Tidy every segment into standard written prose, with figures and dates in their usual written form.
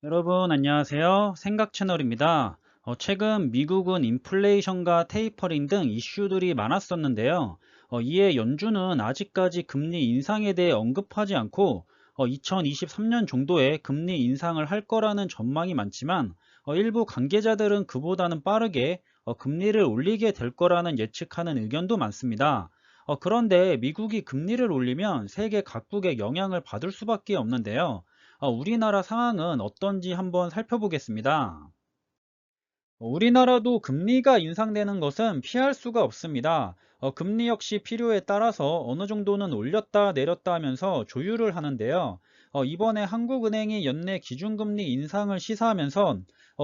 여러분 안녕하세요. 생각 채널입니다. 최근 미국은 인플레이션과 테이퍼링 등 이슈들이 많았었는데요. 이에 연준은 아직까지 금리 인상에 대해 언급하지 않고 2023년 정도에 금리 인상을 할 거라는 전망이 많지만 일부 관계자들은 그보다는 빠르게 금리를 올리게 될 거라는 예측하는 의견도 많습니다. 그런데 미국이 금리를 올리면 세계 각국에 영향을 받을 수밖에 없는데요. 우리나라 상황은 어떤지 한번 살펴보겠습니다. 우리나라도 금리가 인상되는 것은 피할 수가 없습니다. 금리 역시 필요에 따라서 어느 정도는 올렸다 내렸다 하면서 조율을 하는데요. 이번에 한국은행이 연내 기준금리 인상을 시사하면서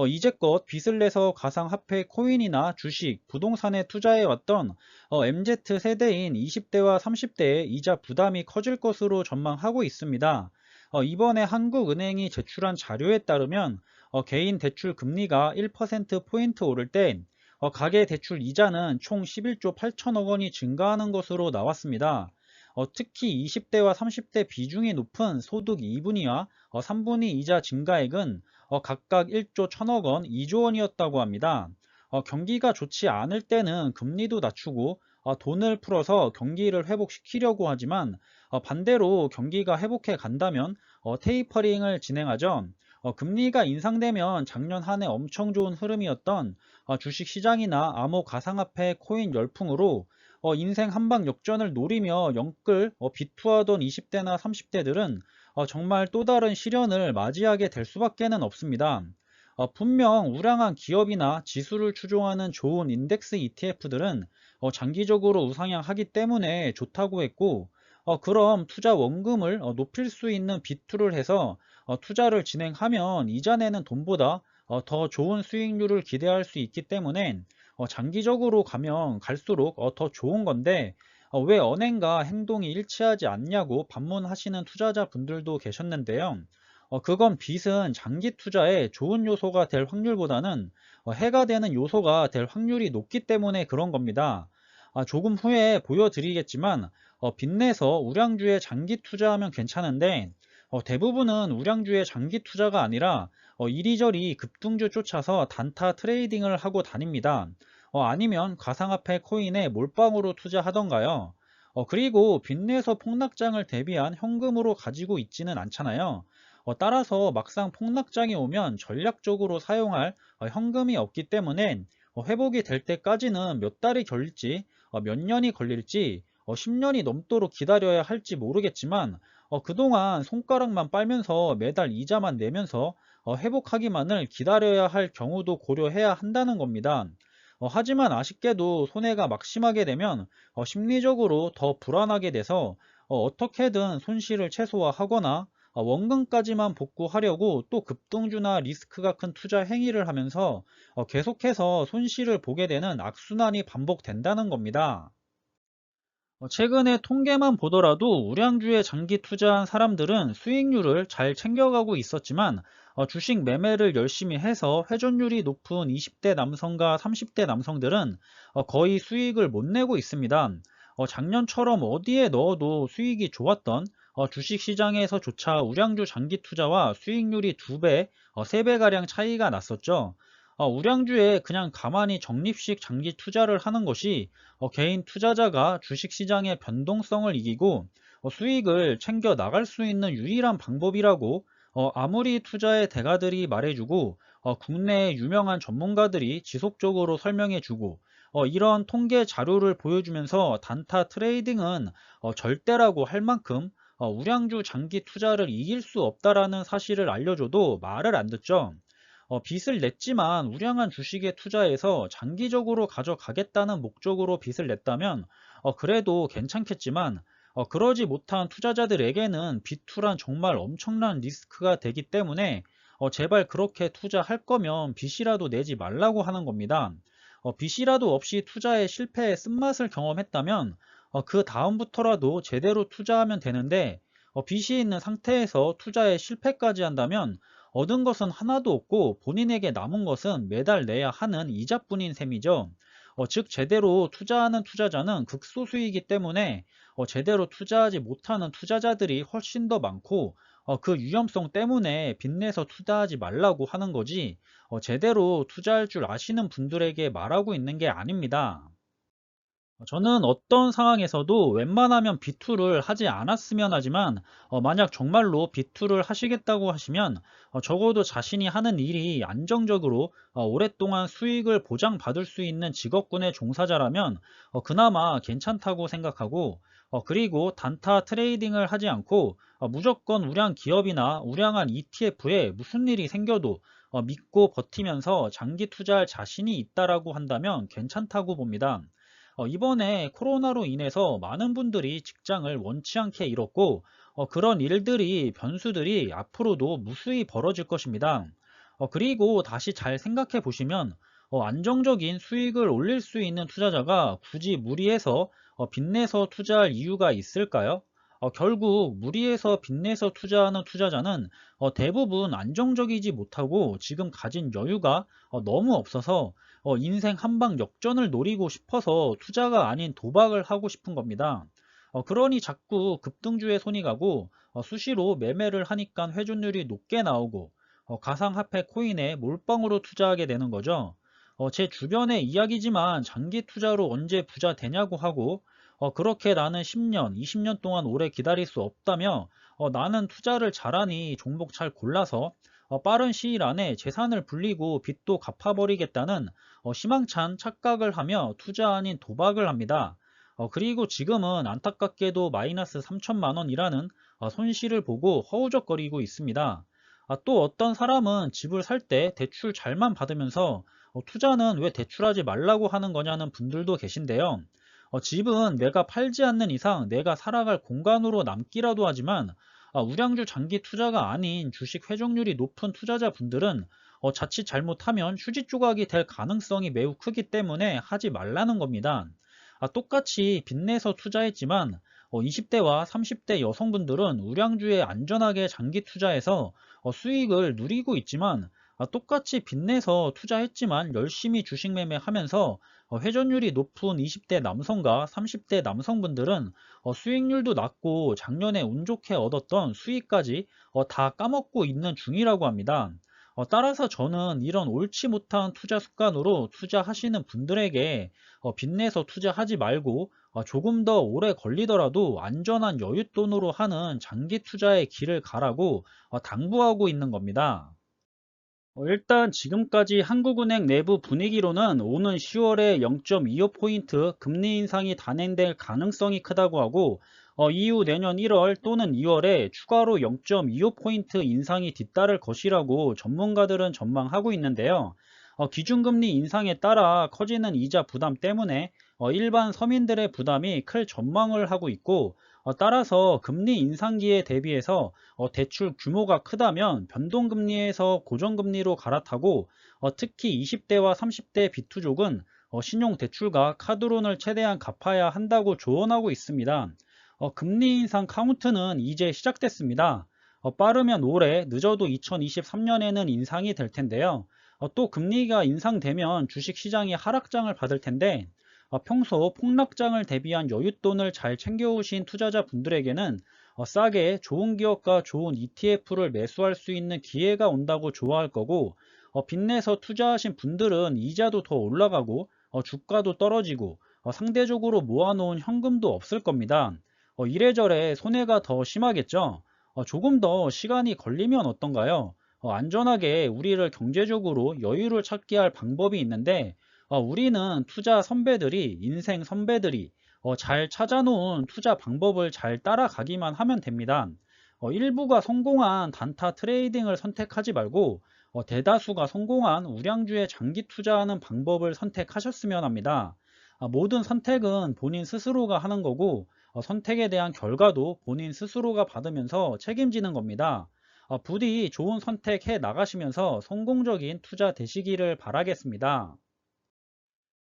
이제껏 빚을 내서 가상화폐 코인이나 주식, 부동산에 투자해왔던 MZ 세대인 20대와 30대의 이자 부담이 커질 것으로 전망하고 있습니다. 이번에 한국은행이 제출한 자료에 따르면 개인 대출 금리가 1%포인트 오를 때 가계대출 이자는 총 11조 8천억 원이 증가하는 것으로 나왔습니다. 특히 20대와 30대 비중이 높은 소득 2분위와 3분위 이자 증가액은 각각 1조 1천억 원, 2조 원이었다고 합니다. 경기가 좋지 않을 때는 금리도 낮추고 돈을 풀어서 경기를 회복시키려고 하지만 반대로 경기가 회복해 간다면 테이퍼링을 진행하죠. 금리가 인상되면 작년 한 해 엄청 좋은 흐름이었던 주식시장이나 암호 가상화폐 코인 열풍으로 인생 한방 역전을 노리며 영끌 비투하던 20대나 30대들은 정말 또 다른 시련을 맞이하게 될 수밖에는 없습니다. 분명 우량한 기업이나 지수를 추종하는 좋은 인덱스 ETF들은 장기적으로 우상향하기 때문에 좋다고 했고, 그럼 투자 원금을 높일 수 있는 비투를 해서 투자를 진행하면 이자 내는 돈보다 더 좋은 수익률을 기대할 수 있기 때문에 장기적으로 가면 갈수록 더 좋은 건데, 왜 언행과 행동이 일치하지 않냐고 반문하시는 투자자분들도 계셨는데요. 그건 빚은 장기 투자에 좋은 요소가 될 확률보다는 해가 되는 요소가 될 확률이 높기 때문에 그런 겁니다. 조금 후에 보여드리겠지만 빚내서 우량주에 장기 투자하면 괜찮은데, 대부분은 우량주의 장기 투자가 아니라 이리저리 급등주 쫓아서 단타 트레이딩을 하고 다닙니다. 아니면 가상화폐 코인에 몰빵으로 투자하던가요. 그리고 빚내서 폭락장을 대비한 현금으로 가지고 있지는 않잖아요. 따라서 막상 폭락장이 오면 전략적으로 사용할 현금이 없기 때문에 회복이 될 때까지는 몇 달이 걸릴지 몇 년이 걸릴지 10년이 넘도록 기다려야 할지 모르겠지만 그동안 손가락만 빨면서 매달 이자만 내면서 회복하기만을 기다려야 할 경우도 고려해야 한다는 겁니다. 하지만 아쉽게도 손해가 막심하게 되면 심리적으로 더 불안하게 돼서 어떻게든 손실을 최소화하거나 원금까지만 복구하려고 또 급등주나 리스크가 큰 투자 행위를 하면서 계속해서 손실을 보게 되는 악순환이 반복된다는 겁니다. 최근에 통계만 보더라도 우량주에 장기 투자한 사람들은 수익률을 잘 챙겨가고 있었지만 주식 매매를 열심히 해서 회전율이 높은 20대 남성과 30대 남성들은 거의 수익을 못 내고 있습니다. 작년처럼 어디에 넣어도 수익이 좋았던 주식 시장에서조차 우량주 장기 투자와 수익률이 2배, 3배가량 차이가 났었죠. 우량주에 그냥 가만히 적립식 장기 투자를 하는 것이 개인 투자자가 주식시장의 변동성을 이기고 수익을 챙겨 나갈 수 있는 유일한 방법이라고 아무리 투자의 대가들이 말해주고 국내의 유명한 전문가들이 지속적으로 설명해주고 이런 통계 자료를 보여주면서 단타 트레이딩은 절대라고 할 만큼 우량주 장기 투자를 이길 수 없다라는 사실을 알려줘도 말을 안 듣죠. 빚을 냈지만 우량한 주식에 투자해서 장기적으로 가져가겠다는 목적으로 빚을 냈다면 그래도 괜찮겠지만 그러지 못한 투자자들에게는 빚투란 정말 엄청난 리스크가 되기 때문에 제발 그렇게 투자할 거면 빚이라도 내지 말라고 하는 겁니다. 빚이라도 없이 투자에 실패의 쓴맛을 경험했다면 그 다음부터라도 제대로 투자하면 되는데 빚이 있는 상태에서 투자에 실패까지 한다면 얻은 것은 하나도 없고 본인에게 남은 것은 매달 내야 하는 이자뿐인 셈이죠. 즉 제대로 투자하는 투자자는 극소수이기 때문에 제대로 투자하지 못하는 투자자들이 훨씬 더 많고 그 위험성 때문에 빚내서 투자하지 말라고 하는 거지 제대로 투자할 줄 아시는 분들에게 말하고 있는 게 아닙니다. 저는 어떤 상황에서도 웬만하면 비투를 하지 않았으면 하지만 만약 정말로 비투를 하시겠다고 하시면 적어도 자신이 하는 일이 안정적으로 오랫동안 수익을 보장받을 수 있는 직업군의 종사자라면 그나마 괜찮다고 생각하고 그리고 단타 트레이딩을 하지 않고 무조건 우량 기업이나 우량한 ETF에 무슨 일이 생겨도 믿고 버티면서 장기 투자할 자신이 있다라고 한다면 괜찮다고 봅니다. 이번에 코로나로 인해서 많은 분들이 직장을 원치 않게 잃었고, 그런 일들이, 변수들이 앞으로도 무수히 벌어질 것입니다. 그리고 다시 잘 생각해 보시면, 안정적인 수익을 올릴 수 있는 투자자가 굳이 무리해서 빚내서 투자할 이유가 있을까요? 결국 무리해서 빚내서 투자하는 투자자는 대부분 안정적이지 못하고 지금 가진 여유가 너무 없어서 인생 한방 역전을 노리고 싶어서 투자가 아닌 도박을 하고 싶은 겁니다. 그러니 자꾸 급등주에 손이 가고 수시로 매매를 하니까 회전율이 높게 나오고 가상화폐 코인에 몰빵으로 투자하게 되는 거죠. 제 주변의 이야기지만 장기 투자로 언제 부자 되냐고 하고 그렇게 나는 10년, 20년 동안 오래 기다릴 수 없다며 나는 투자를 잘하니 종목 잘 골라서 빠른 시일 안에 재산을 불리고 빚도 갚아버리겠다는 희망찬 착각을 하며 투자 아닌 도박을 합니다. 그리고 지금은 안타깝게도 마이너스 3천만 원이라는 손실을 보고 허우적거리고 있습니다. 또 어떤 사람은 집을 살 때 대출 잘만 받으면서 투자는 왜 대출하지 말라고 하는 거냐는 분들도 계신데요. 집은 내가 팔지 않는 이상 내가 살아갈 공간으로 남기라도 하지만 우량주 장기 투자가 아닌 주식 회전율이 높은 투자자분들은 자칫 잘못하면 휴지 조각이 될 가능성이 매우 크기 때문에 하지 말라는 겁니다. 똑같이 빚내서 투자했지만 20대와 30대 여성분들은 우량주에 안전하게 장기 투자해서 수익을 누리고 있지만 똑같이 빚내서 투자했지만 열심히 주식 매매하면서 회전율이 높은 20대 남성과 30대 남성분들은 수익률도 낮고 작년에 운 좋게 얻었던 수익까지 다 까먹고 있는 중이라고 합니다. 따라서 저는 이런 옳지 못한 투자 습관으로 투자하시는 분들에게 빚내서 투자하지 말고 조금 더 오래 걸리더라도 안전한 여윳돈으로 하는 장기 투자의 길을 가라고 당부하고 있는 겁니다. 일단 지금까지 한국은행 내부 분위기로는 오는 10월에 0.25포인트 금리 인상이 단행될 가능성이 크다고 하고 이후 내년 1월 또는 2월에 추가로 0.25포인트 인상이 뒤따를 것이라고 전문가들은 전망하고 있는데요. 기준금리 인상에 따라 커지는 이자 부담 때문에 일반 서민들의 부담이 클 전망을 하고 있고 따라서 금리 인상기에 대비해서 대출 규모가 크다면 변동금리에서 고정금리로 갈아타고 특히 20대와 30대 비투족은 신용대출과 카드론을 최대한 갚아야 한다고 조언하고 있습니다. 금리 인상 카운트는 이제 시작됐습니다. 빠르면 올해, 늦어도 2023년에는 인상이 될 텐데요. 또 금리가 인상되면 주식시장이 하락장을 받을 텐데 평소 폭락장을 대비한 여윳돈을 잘 챙겨오신 투자자분들에게는 싸게 좋은 기업과 좋은 ETF를 매수할 수 있는 기회가 온다고 좋아할 거고 빚내서 투자하신 분들은 이자도 더 올라가고 주가도 떨어지고 상대적으로 모아놓은 현금도 없을 겁니다. 이래저래 손해가 더 심하겠죠. 조금 더 시간이 걸리면 어떤가요? 안전하게 우리를 경제적으로 여유를 찾게 할 방법이 있는데 우리는 투자 선배들이 인생 선배들이 잘 찾아놓은 투자 방법을 잘 따라가기만 하면 됩니다. 일부가 성공한 단타 트레이딩을 선택하지 말고 대다수가 성공한 우량주에 장기 투자하는 방법을 선택하셨으면 합니다. 모든 선택은 본인 스스로가 하는 거고 선택에 대한 결과도 본인 스스로가 받으면서 책임지는 겁니다. 부디 좋은 선택해 나가시면서 성공적인 투자 되시기를 바라겠습니다.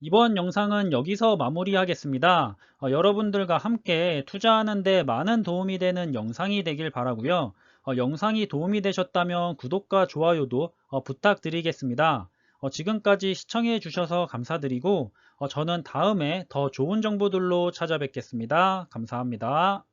이번 영상은 여기서 마무리하겠습니다. 여러분들과 함께 투자하는 데 많은 도움이 되는 영상이 되길 바라고요. 영상이 도움이 되셨다면 구독과 좋아요도 부탁드리겠습니다. 지금까지 시청해 주셔서 감사드리고 저는 다음에 더 좋은 정보들로 찾아뵙겠습니다. 감사합니다.